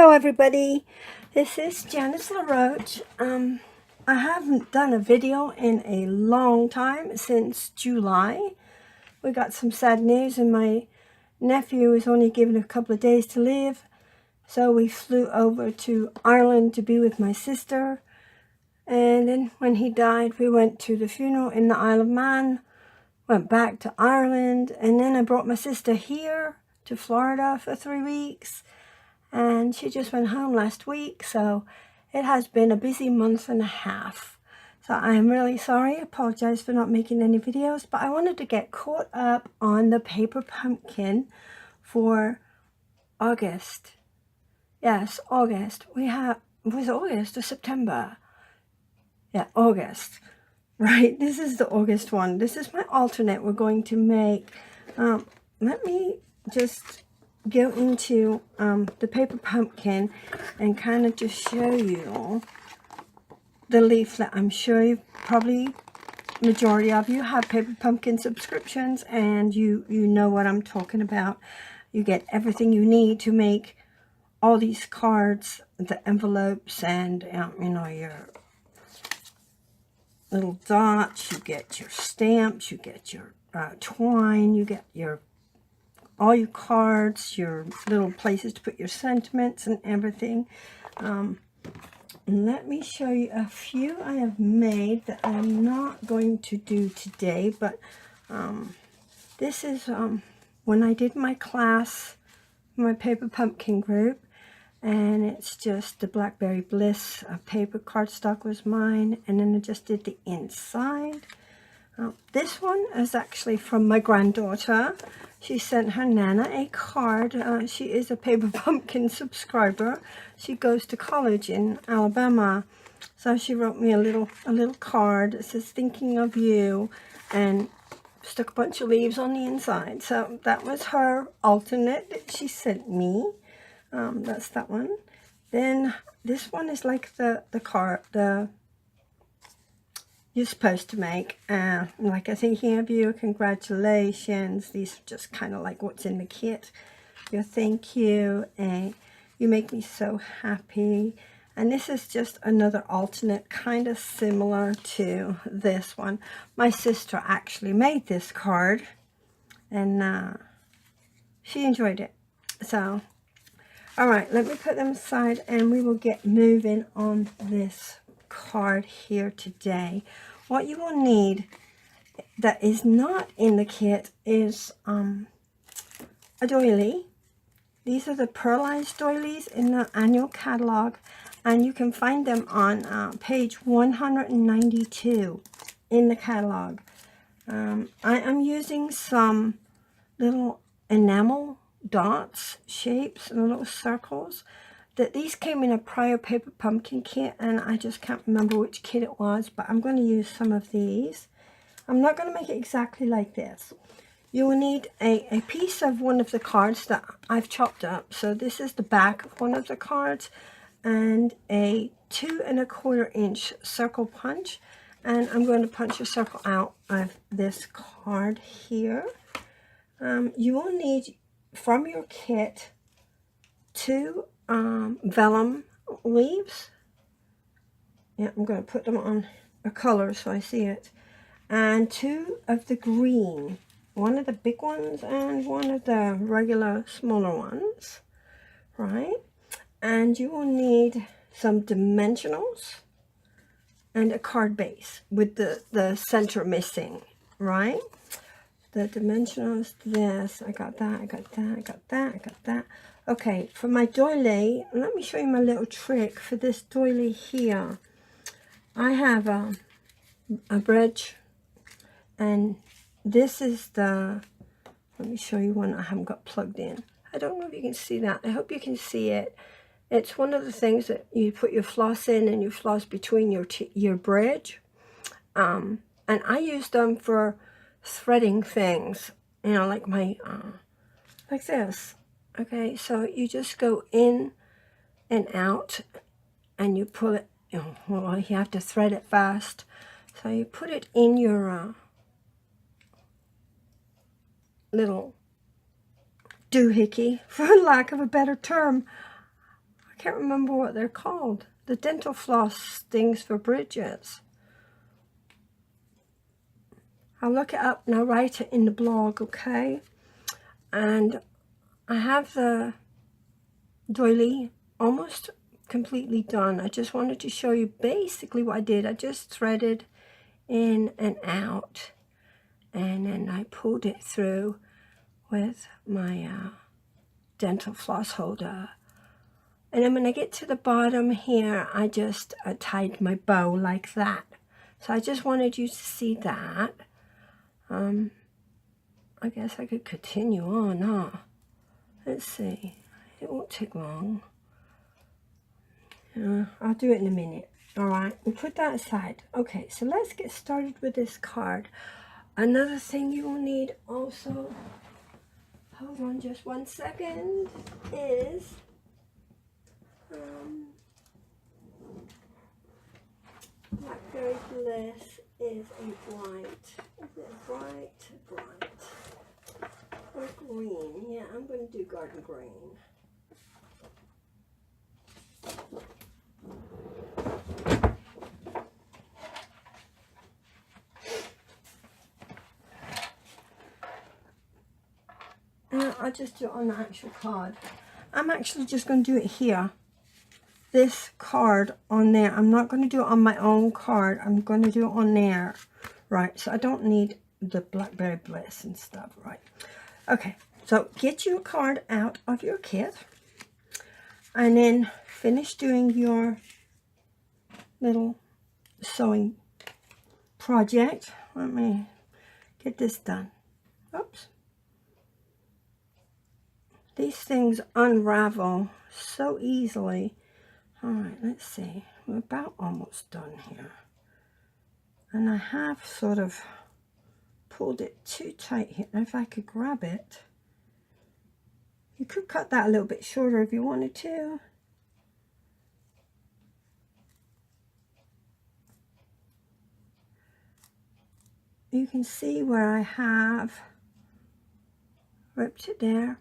Hello everybody, this is Janice LaRoche. I haven't done a video in a long time, since July. We got some sad news and my nephew was only given a couple of days to live. So we flew over to Ireland to be with my sister. And then when he died, we went to the funeral in the Isle of Man, went back to Ireland, and then I brought my sister here to Florida for 3 weeks. And she just went home last week, so it has been a busy month and a half. So I am really sorry. I apologize for not making any videos, but I wanted to get caught up on the paper pumpkin for August. Yes, August. Was it August or September? Yeah, August. Right, this is the August one. This is my alternate we're going to make. Let me just go into the paper pumpkin and kind of just show you the leaflet. I'm sure you probably, majority of you have paper pumpkin subscriptions, and you know what I'm talking about. You get everything you need to make all these cards, the envelopes, and you know, your little dots, you get your stamps, you get your twine, you get your all your cards, your little places to put your sentiments and everything. Let me show you a few I have made that I'm not going to do today, but this is when I did my class, my paper pumpkin group, and it's just the Blackberry Bliss paper cardstock was mine, and then I just did the inside. This one is actually from my granddaughter. She sent her Nana a card. She is a paper pumpkin subscriber. She goes to college in Alabama. So she wrote me a little card that says thinking of you, and stuck a bunch of leaves on the inside. So that was her alternate that she sent me. That's that one. Then this one is like the card you're supposed to make, like a thinking of you, congratulations. These are just kind of like what's in the kit. Your thank you, and you make me so happy. And this is just another alternate, kind of similar to this one. My sister actually made this card, and she enjoyed it. So, all right, let me put them aside and we will get moving on this card here today. What you will need that is not in the kit is a doily. These are the pearlized doilies in the annual catalog, and you can find them on page 192 in the catalog. I am using some little enamel dots, shapes, and little circles. That these came in a prior paper pumpkin kit, and I just can't remember which kit it was, but I'm going to use some of these. I'm not going to make it exactly like this. You will need a piece of one of the cards that I've chopped up. So this is the back of one of the cards, and a 2 1/4 inch circle punch, and I'm going to punch a circle out of this card here. You will need from your kit 2 vellum leaves. Yeah, I'm going to put them on a color so I see it. And 2 of the green. One of the big ones and one of the regular smaller ones. Right? And you will need some dimensionals and a card base with the center missing. Right? The dimensionals, this, I got that, I got that, I got that, I got that. Okay, for my doily, let me show you my little trick for this doily here. I have a bridge, and this is the, let me show you one I haven't got plugged in. I don't know if you can see that. I hope you can see it. It's one of the things that you put your floss in, and you floss between your bridge. And I use them for threading things, you know, like my, like this. Okay, so you just go in and out, and you pull it, you know, well, you have to thread it fast. So you put it in your little doohickey, for lack of a better term. can't remember what they're called. The dental floss things for bridges. I'll look it up and I'll write it in the blog, okay? And I have the doily almost completely done. I just wanted to show you basically what I did. I just threaded in and out, and then I pulled it through with my dental floss holder. And then when I get to the bottom here, I just tied my bow like that. So I just wanted you to see that. I guess I could continue on, huh? Let's see. It won't take long. I'll do it in a minute. All right, we'll put that aside. Okay, so let's get started with this card. Another thing you will need also, hold on just 1 second, is Blackberry Bliss is a bright. Is it bright? Or green? Yeah, I'm going to do garden green. I'll just do it on the actual card. I'm actually just going to do it here. This card on there. I'm not going to do it on my own card. I'm going to do it on there. Right, so I don't need the Blackberry Bliss and stuff, right? Okay, so get your card out of your kit. And then finish doing your little sewing project. Let me get this done. Oops. These things unravel so easily. All right, let's see. We're about almost done here. And I have sort of pulled it too tight here. If I could grab it, you could cut that a little bit shorter if you wanted to. You can see where I have ripped it there.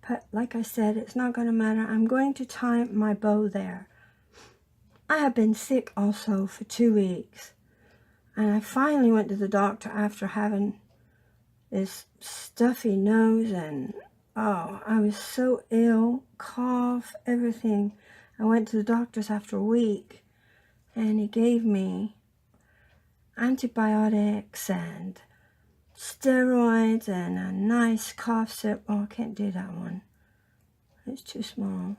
But like I said, it's not going to matter. I'm going to tie my bow there. I have been sick also for 2 weeks. And I finally went to the doctor after having this stuffy nose and, oh, I was so ill, cough, everything. I went to the doctor's after a week and he gave me antibiotics and steroids and a nice cough syrup. Oh, I can't do that one. It's too small.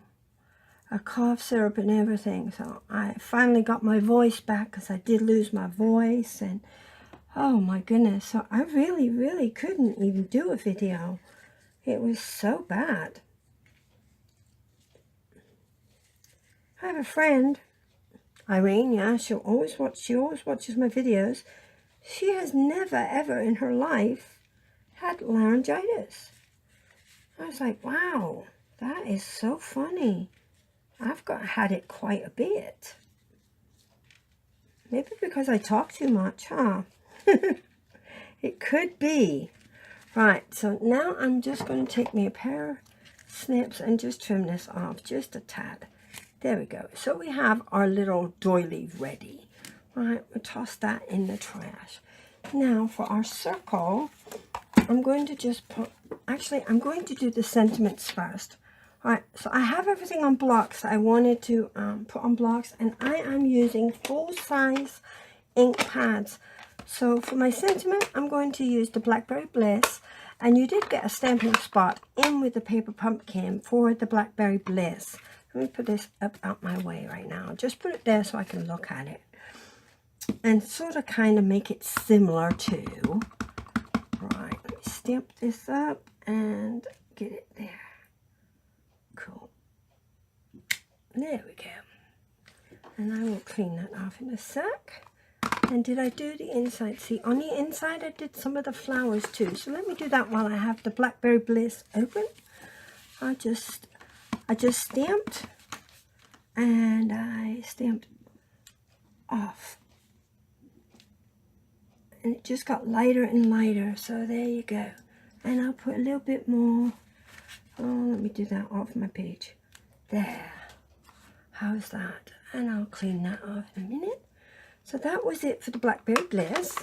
A cough syrup and everything. So I finally got my voice back because I did lose my voice. And oh my goodness. So I really couldn't even do a video. It was so bad. I have a friend, Irene, yeah, she always watches my videos. She has never ever in her life had laryngitis. I was like, wow, that is so funny. I've had it quite a bit. Maybe because I talk too much, huh? It could be. Right, so now I'm just going to take me a pair of snips and just trim this off just a tad. There we go. So we have our little doily ready. Right, we'll toss that in the trash. Now for our circle, I'm going to just put, actually I'm going to do the sentiments first. Alright, so I have everything on blocks I wanted to put on blocks, and I am using full-size ink pads. So for my sentiment, I'm going to use the Blackberry Bliss, and you did get a stamping spot in with the paper pumpkin for the Blackberry Bliss. Let me put this up out my way right now. Just put it there so I can look at it. And sort of kind of make it similar to, right, let me stamp this up and get it there. Cool. There we go. And I will clean that off in a sec. And did I do the inside? See, on the inside I did some of the flowers too. So let me do that while I have the Blackberry Bliss open. I just stamped, and I stamped off. And it just got lighter and lighter. So there you go. And I'll put a little bit more. Oh, let me do that off my page. There. How's that? And I'll clean that off in a minute. So that was it for the Blackberry Bliss.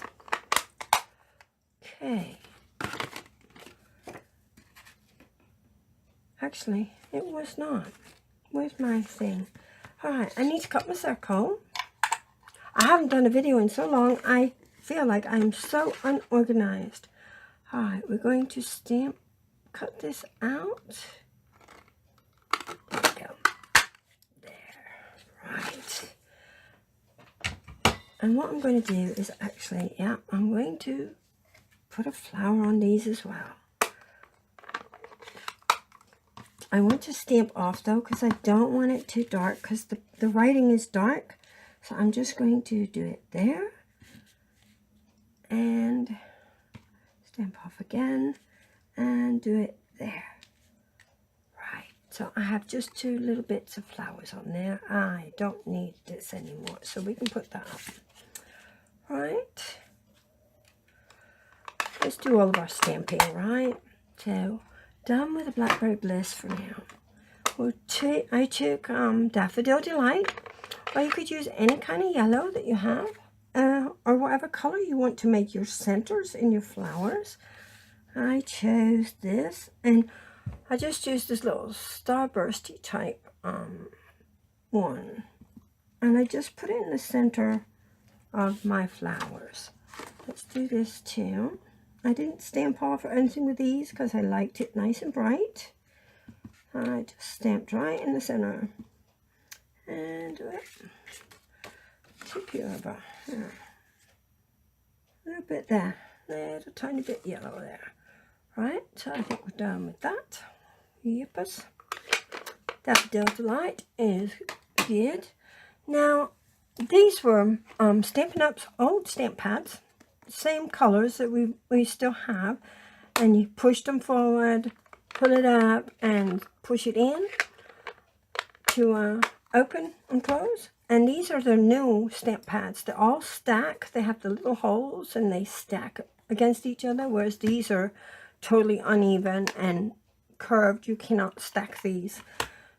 Okay. Actually, it was not. Where's my thing? Alright, I need to cut my circle. I haven't done a video in so long, I feel like I'm so unorganized. Alright, we're going to cut this out. There we go. There. Right. And what I'm going to do is actually, I'm going to put a flower on these as well. I want to stamp off though, because I don't want it too dark, because the writing is dark. So I'm just going to do it there. And stamp off again. And do it there. Right. So I have just 2 little bits of flowers on there. I don't need this anymore. So we can put that up. Right. Let's do all of our stamping, right? So, done with the Blackberry Bliss for now. I took Daffodil Delight, or you could use any kind of yellow that you have, or whatever color you want to make your centers in your flowers. I chose this, and I just used this little starbursty type one, and I just put it in the center of my flowers. Let's do this too. I didn't stamp off or anything with these because I liked it nice and bright. I just stamped right in the center. And do it. Tip you over. There. A little bit there. There's a tiny bit yellow there. Right, so I think we're done with that. Yippers. Daffodil Delight is good. Now, these were Stampin' Up's old stamp pads. Same colors that we still have, and you push them forward, pull it up, and push it in to open and close. And these are the new stamp pads. They all stack. They have the little holes, and they stack against each other, whereas these are totally uneven and curved. You cannot stack these.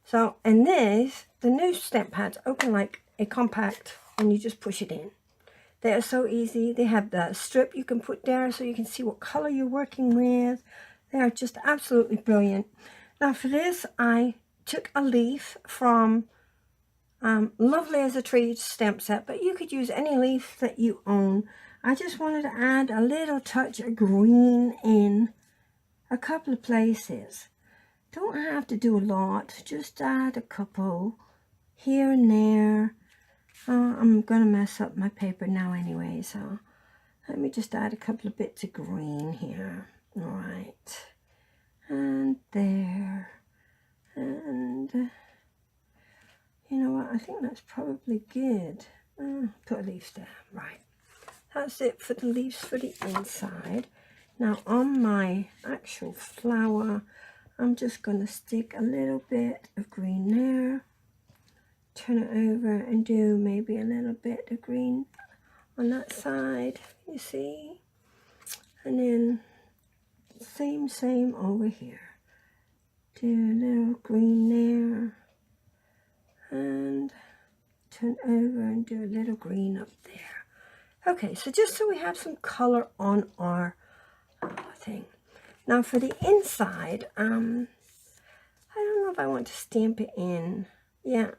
So, and this, the new stamp pads open like a compact, and you just push it in. They are so easy. They have the strip you can put there so you can see what color you're working with. They are just absolutely brilliant. Now for this, I took a leaf from Lovely as a Tree stamp set, but you could use any leaf that you own. I just wanted to add a little touch of green in a couple of places. Don't have to do a lot, just add a couple here and there. I'm going to mess up my paper now anyway, so let me just add a couple of bits of green here. All right. And there. And you know what? I think that's probably good. Put a leaf there. Right. That's it for the leaves for the inside. Now on my actual flower, I'm just going to stick a little bit of green there. Turn it over and do maybe a little bit of green on that side, you see, and then same over here. Do a little green there and turn over and do a little green up there. Okay, so just so we have some color on our thing. Now for the inside, I don't know if I want to stamp it in. Yeah,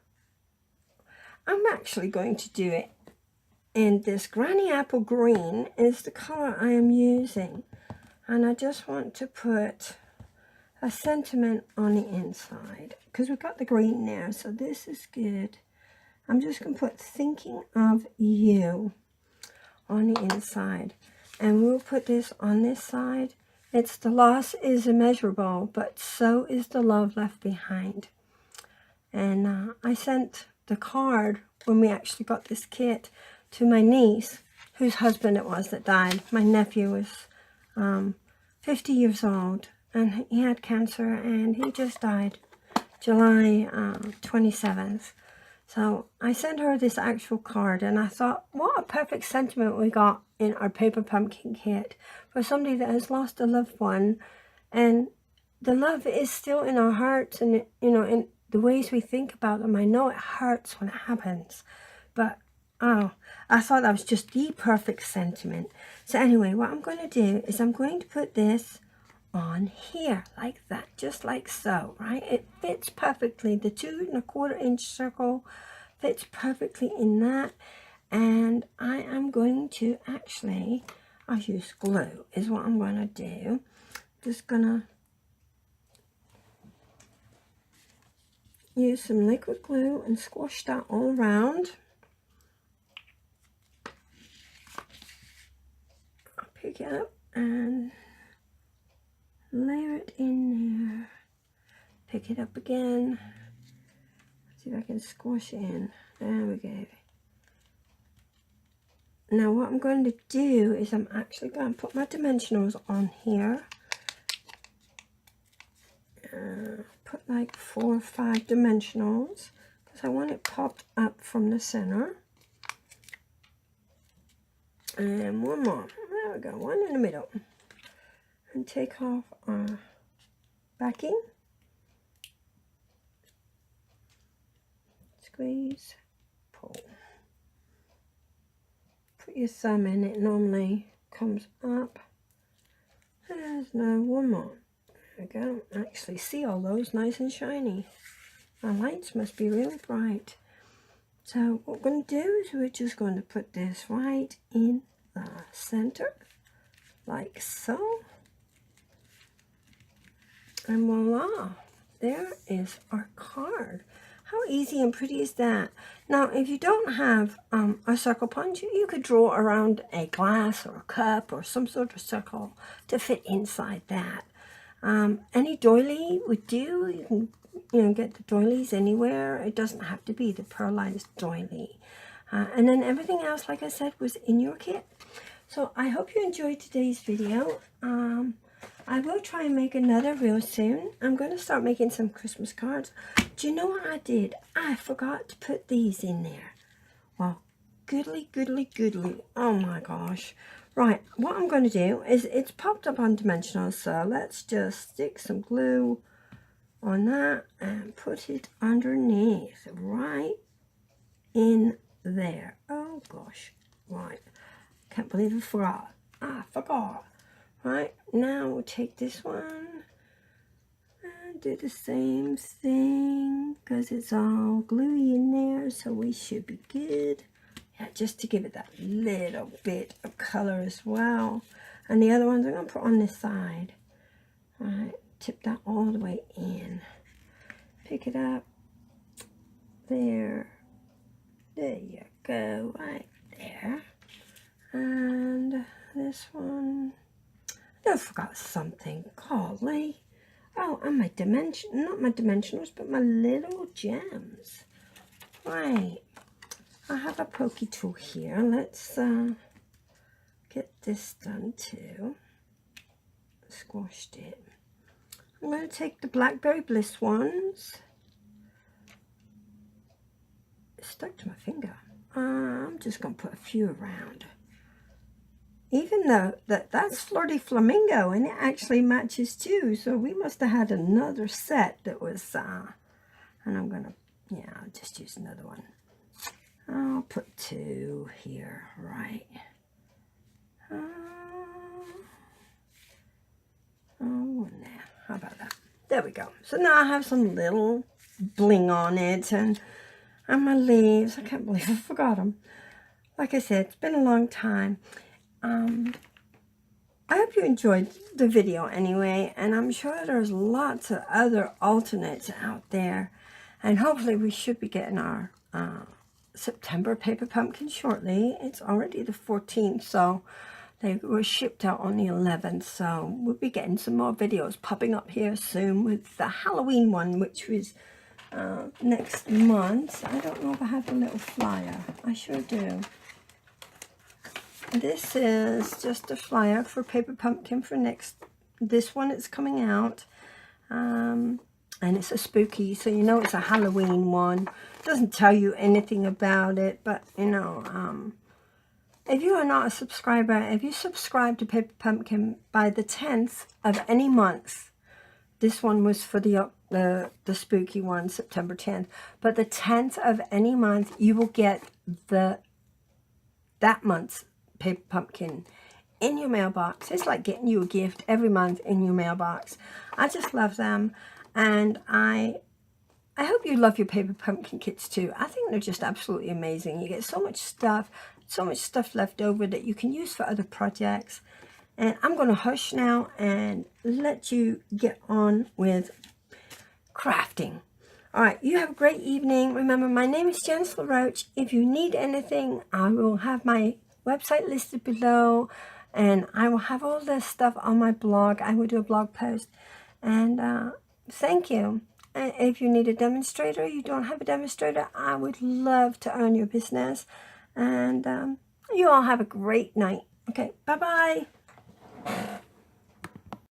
I'm actually going to do it in this Granny Apple Green is the color I am using. And I just want to put a sentiment on the inside because we've got the green there, so this is good. I'm just going to put thinking of you on the inside. And we'll put this on this side. It's the loss is immeasurable, but so is the love left behind. And I sent the card when we actually got this kit to my niece, whose husband it was that died. My nephew was 50 years old, and he had cancer, and he just died July 27th. So I sent her this actual card, and I thought, what a perfect sentiment we got in our paper pumpkin kit for somebody that has lost a loved one, and the love is still in our hearts, and you know, the ways we think about them. I know it hurts when it happens, but oh, I thought that was just the perfect sentiment. So anyway, what I'm going to do is I'm going to put this on here like that, just like so, right? It fits perfectly. The 2 1/4 inch circle fits perfectly in that. And I am going to actually, I'll use glue is what I'm going to do. Just gonna use some liquid glue and squash that all around. I'll pick it up and layer it in there. Pick it up again. See if I can squash it in. There we go. Now what I'm going to do is I'm actually going to put my dimensionals on here. Put like 4 or 5 dimensionals because I want it popped up from the center. And one more. There we go. One in the middle. And take off our backing. Squeeze. Pull. Put your thumb in. It normally comes up. There's no one more. There we go. Actually see all those nice and shiny. My lights must be really bright. So what we're going to do is we're just going to put this right in the center, like so. And voila, there is our card. How easy and pretty is that? Now, if you don't have a circle punch, you could draw around a glass or a cup or some sort of circle to fit inside that. Any doily would do. You can, get the doilies anywhere. It doesn't have to be the pearlized doily. And then everything else, like I said, was in your kit. So I hope you enjoyed today's video. I will try and make another real soon. I'm going to start making some Christmas cards. Do you know what I did? I forgot to put these in there. Well, goodly. Oh my gosh. Right, what I'm going to do is it's popped up on dimensional, so let's just stick some glue on that and put it underneath right in there. Oh gosh. Right, can't believe I forgot. I forgot. Right, now we'll take this one and do the same thing because it's all gluey in there, so we should be good. Yeah, just to give it that little bit of color as well. And the other ones I'm going to put on this side. All right, tip that all the way in. Pick it up. There. There you go, right there. And this one. I forgot something. Golly. Oh, and my not my dimensionals, but my little gems. Right. I have a pokey tool here. Let's get this done too. Squashed it. I'm going to take the Blackberry Bliss ones. It's stuck to my finger. I'm just going to put a few around. Even though that's Flirty Flamingo and it actually matches too. So we must have had another set that was, and I'm going to, yeah, I'll just use another one. I'll put 2 here, right. Oh, nah, how about that? There we go. So now I have some little bling on it and my leaves. I can't believe I forgot them. Like I said, it's been a long time. I hope you enjoyed the video anyway, and I'm sure there's lots of other alternates out there, and hopefully we should be getting our September Paper Pumpkin shortly. It's already the 14th, so they were shipped out on the 11th, so we'll be getting some more videos popping up here soon with the Halloween one, which was next month. I don't know if I have a little flyer. I sure do. This is just a flyer for Paper Pumpkin for this one it's coming out. And it's a spooky, so you know it's a Halloween one. Doesn't tell you anything about it, but you know, if you are not a subscriber, if you subscribe to Paper Pumpkin by the 10th of any month, this one was for the spooky one, September 10th. But the 10th of any month, you will get that month's Paper Pumpkin in your mailbox. It's like getting you a gift every month in your mailbox. I just love them, and I hope you love your Paper Pumpkin kits too. I think they're just absolutely amazing. You get so much stuff left over that you can use for other projects. And I'm going to hush now and let you get on with crafting. All right, you have a great evening. Remember, my name is Janice LaRoche. If you need anything, I will have my website listed below, and I will have all this stuff on my blog. I will do a blog post. And thank you. And if you need a demonstrator, you don't have a demonstrator, I would love to earn your business. And you all have a great night. Okay, bye-bye.